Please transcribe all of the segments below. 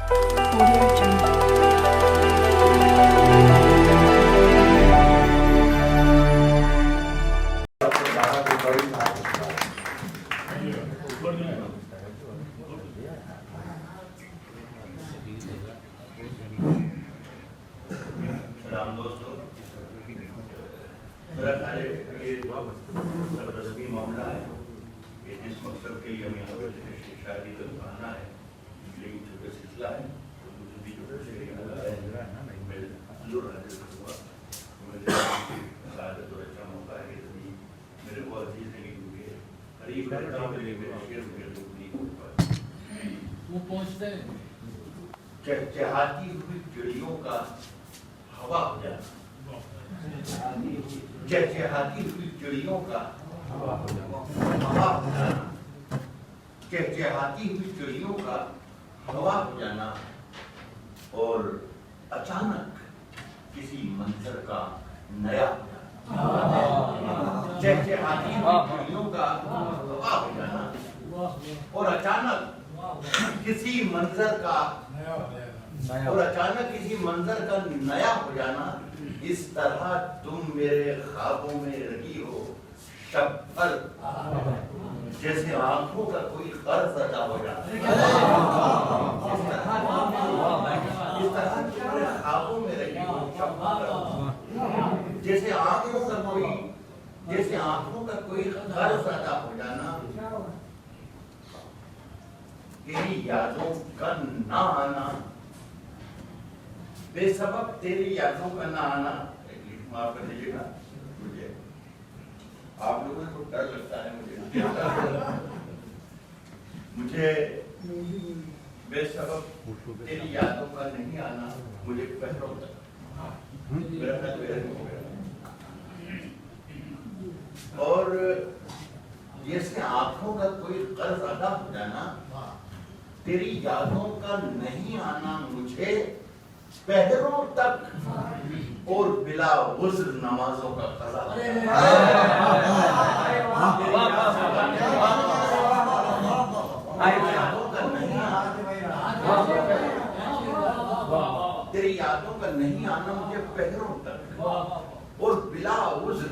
Audio Jungle. Ram दोस्तों, मेरा कार्य ये जबरदस्ती मामला है। ये जिस मकसद के लिए हमें यहाँ पे शादी को आना है, लेकिन छोटे सिलसिला है, तो मुझे भी छोटे से मैं जरूर हाजिर करूँगा। मुझे सादत और अच्छा मौका है कि मेरे को अजीज नहीं क्योंकि करीब करता हूँ मेरे शेर मेरे लोग नहीं हो पाए। वो पहुँचते हैं चहचहाती हुई चिड़ियों का हवा हो जाना, चहचहाती हुई चिड़ियों का हवा हो जाना, चहचहाती हुई चिड़ियों का हवा हो जाना और अचानक किसी मंजर का नया हो जाना, चहचहाती हुई चिड़ियों का हवा हो जाना और अचानक किसी मंजर का नया हो जाना। इस तरह तुम मेरे ख्वाबों में रही हो शब्बल, जैसे आंखों का कोई कर्ज अदा हो जाना। इस तरह तुम मेरे ख्वाबों में रही हो शब्बल, जैसे आंखों का कोई कर्ज अदा हो जाना। तेरी यादों का ना आना, बेसबब तेरी यादों का ना आना, माफ कर दीजिएगा मुझे, आप लोगों को डर लगता है, मुझे बेसबब तेरी यादों का नहीं आना मुझे पहरों तक और जैसे आंखों का कोई कर्ज अदा हो जाना। तेरी यादों का नहीं आना मुझे पहरों तक और बिला गुस्र नमाजों का कज़ा। तेरी यादों का नहीं आना मुझे पहरों तक और बिला गुस्र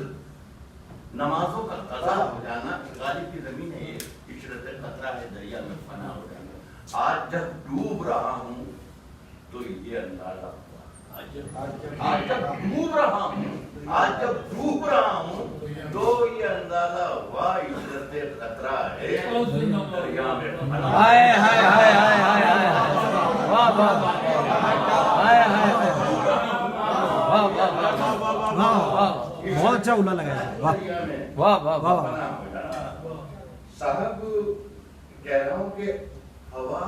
नमाजों का कज़ा हो जाना। गालिब की जमीन है, ये इशरत खतरा है, दरिया में फना हो जाना। आज जब डूब रहा हूँ तो ये अंदाजा हुआ, आज जब डूब रहा हूँ तो ये अंदाजा हुआ इशरत खतरा है, दरिया में फना। हाय हाय हाय हाय हाय हाय, वाह वाह वाह, हाय हाय हाय, वाह वाह वाह वाह, बहुत अच्छा उल्ला लगाया, वाह वाह वाह वाह। साहब कह रहा हूँ कि हवा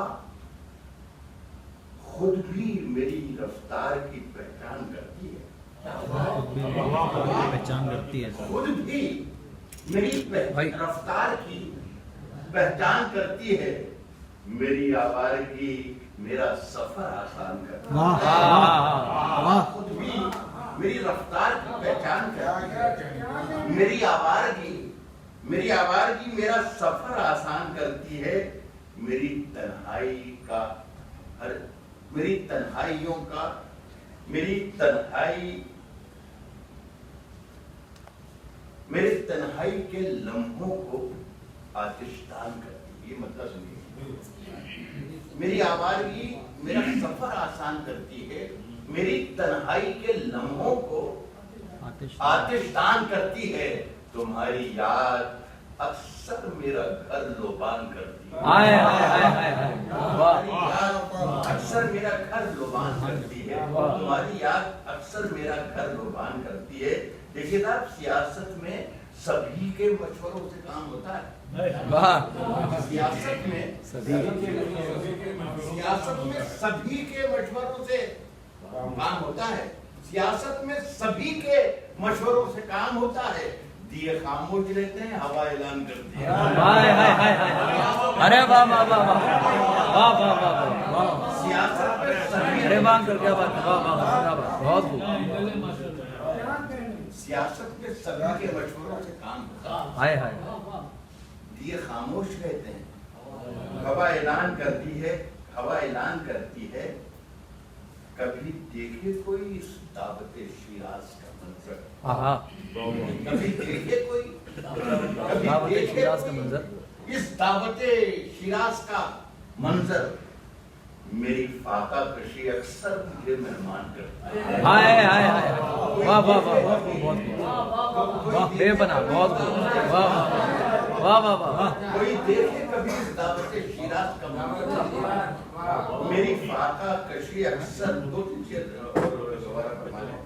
खुद भी मेरी रफ्तार की पहचान करती है, पहचान करती है, खुद भी मेरी रफ्तार की पहचान करती है। मेरी आवारगी मेरा सफर आसान करती है, खुद भी मेरी रफ्तार की पहचान करती है। मेरी आवारगी मेरा सफर आसान करती है। मेरी तन्हाई के लम्हों को आतिशदान करती है। ये मतलब सुनिए, मेरी आवारगी मेरा सफर आसान करती है। मेरी तन्हाई के लम्हों को आतिशदान करती है। तुम्हारी याद अक्सर मेरा घर लोबान करती है, अक्सर मेरा घर लोबान करती है। तुम्हारी याद अक्सर मेरा घर लोबान करती है। देखिए साहब, सियासत में सभी के मशवरों से काम होता है। सियासत में सभी के मशवरों से काम होता है। सियासत में सभी के मशवरों से काम होता है। दिए खामोश रहते हैं, हवा ऐलान करती है। अरे वाह वाह वाह वाह वाह वाह वाह, सियासत में सभी, अरे वाह कर क्या बात है, वाह वाह बहुत खूब। सियासत में सभी के मशवरों से काम होता है। हाय हाय, दिए खामोश रहते हैं, हवा ऐलान करती है, हवा ऐलान करती है, कभी देखे कोई इस दावते शिराज का मंजर, आहा कभी देखे कोई, कभी दावते देखे शिराज का कोई मंजर। इस दावते शिराज का मंजर। मेरी फाका कशी अक्सर मुझे मेहमान करती है। हाय हाय हाय वाह वाह वाह वाह बहुत वाह बेपना बहुत वाह वाह वाह वाह। कोई देखे कभी इस दावते शिराज का मंजर। मेरी फाका कशी अक्सर दो चीजें दोबारा फरमा लें।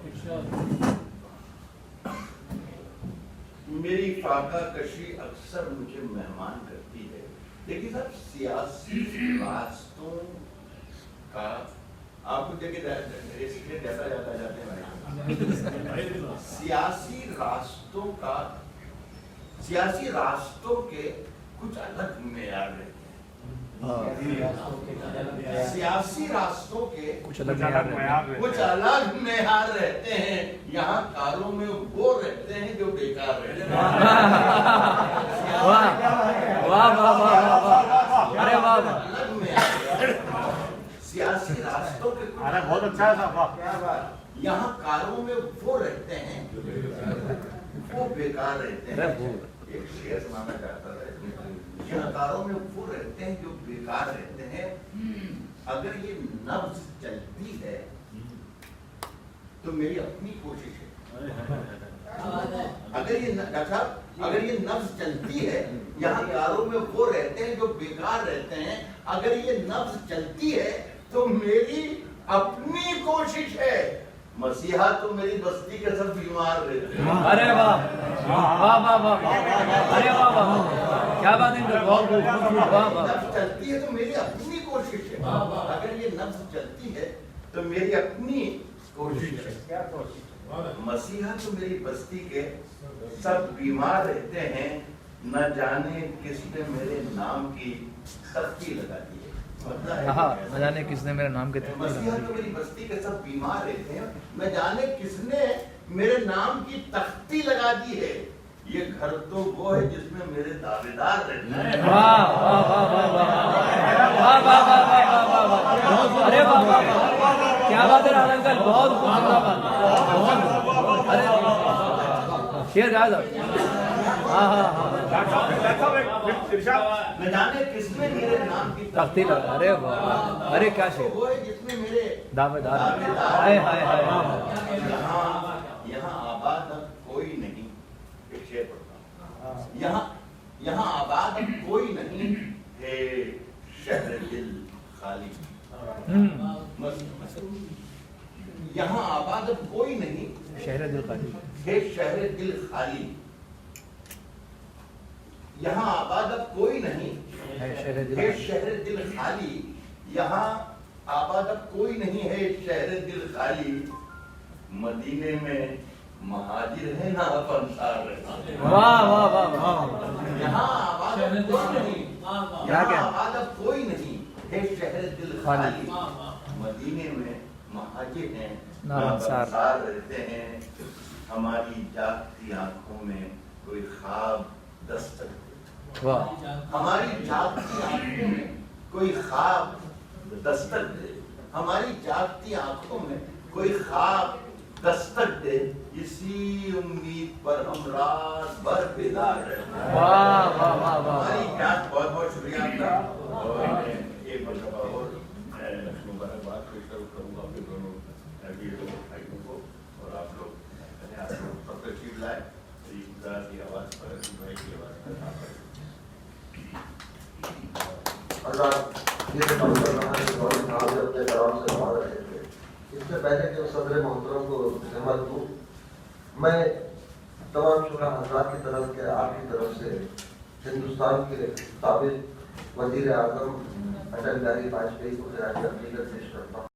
मेरी फाका कशी अक्सर मुझे मेहमान करती है। देखिए साहब, सियासी रास्तों का आपको देखिए इसलिए ज्यादा याद आ जाते हैं भाई। सियासी रास्तों के कुछ अलग मेयार रहते हैं। सियासी रास्तों के कुछ अलग मेयार रहते हैं। यहाँ कारों में वो रहते हैं जो बेकार रहते हैं। वाह वाह वाह वाह वाह अरे वाह वाह। अलग मेयार सियासी रास्तों के कुछ अरे बहुत अच्छा है साहब, वाह। यहाँ कारों में वो रहते हैं वो बेकार रहते हैं। एक शेर सुनाना चाहता था। यहाँ कारों में वो रहते हैं जो बेकार रहते हैं। अगर ये नब्ज चलती है तो मेरी अपनी कोशिश है। अगर ये नब्ज चलती है, यहाँ कारों में वो रहते हैं जो बेकार रहते हैं। अगर ये नब्ज चलती है तो मेरी अपनी कोशिश है। मसीहा तो मेरी बस्ती के सब बीमार रहते हैं। अरे वाह वाह वाह वाह अरे वाह वाह क्या बात है बहुत वाह वाह। नब्ज चलती है तो मेरी अपनी कोशिश है। अगर ये नब्ज चलती है तो मेरी अपनी कोशिश है। मसीहा तो मेरी बस्ती के सब बीमार रहते हैं। न जाने किसने मेरे नाम की तख्ती लगा दी है। हाँ न जाने किसने मेरे नाम के मसीहा तो मेरी बस्ती के सब बीमार रहते हैं। न जाने किसने मेरे नाम की तख्ती लगा दी है। ये घर तो वो है जिसमें मेरे दावेदार रहते हैं। वाह वाह वाह वाह वाह वाह वाह वाह वाह वाह अरे वाह वाह क्या बात है राणा अंकल बहुत खूबसूरत बात। अरे शेर गाया था। हाँ हाँ हाँ न जाने किसने मेरे नाम की तख्ती लगा। अरे वाह अरे क्या शेर वो है जिसमें मेरे दावेदार हाय हाय हाय। यहाँ आबाद अब कोई नहीं। एक शेर पढ़ता हूँ। यहाँ आबाद अब कोई नहीं है शहर दिल खाली। यहाँ आबाद अब कोई नहीं शहर दिल खाली है शहर दिल खाली। यहाँ आबाद अब कोई नहीं है शहर दिल है शहर दिल खाली। यहाँ आबाद अब कोई नहीं है शहर दिल खाली। मदीने में महाजिर है ना अंसार रहते हैं। वाह वाह वाह वाह यहाँ आबाद अब कोई नहीं। क्या यहाँ क्या? आबाद अब कोई नहीं है शहर दिल खाली। खाली। मदीने में महाजिर हैं ना अंसार रहते हैं। हमारी जागती आंखों में कोई ख्वाब दस्तक दे। वाह हमारी जागती आंखों में कोई ख्वाब दस्तक दे। हमारी जागती आंखों में कोई ख्वाब दस्तक दे। इसी उम्मीद पर हम रात भर बेदार रहते हैं। वाह वाह वाह वाह हमारी जात बहुत बहुत शुक्रिया आपका। और एक मरतबा और मुबारकबाद पेश करूँगा अपने दोनों भाइयों को। और आप लोग तशरीफ लाए की आवाज़ पर भाई की आवाज़ पर इससे पहले कि सदर मोहतरम को जहमत दूं, मैं तमाम शुरा हज़रात की तरफ के आपकी तरफ से हिंदुस्तान के साबिक़ वज़ीर आज़म अटल बिहारी वाजपेयी को खिराज तहनीत पेश करता हूँ।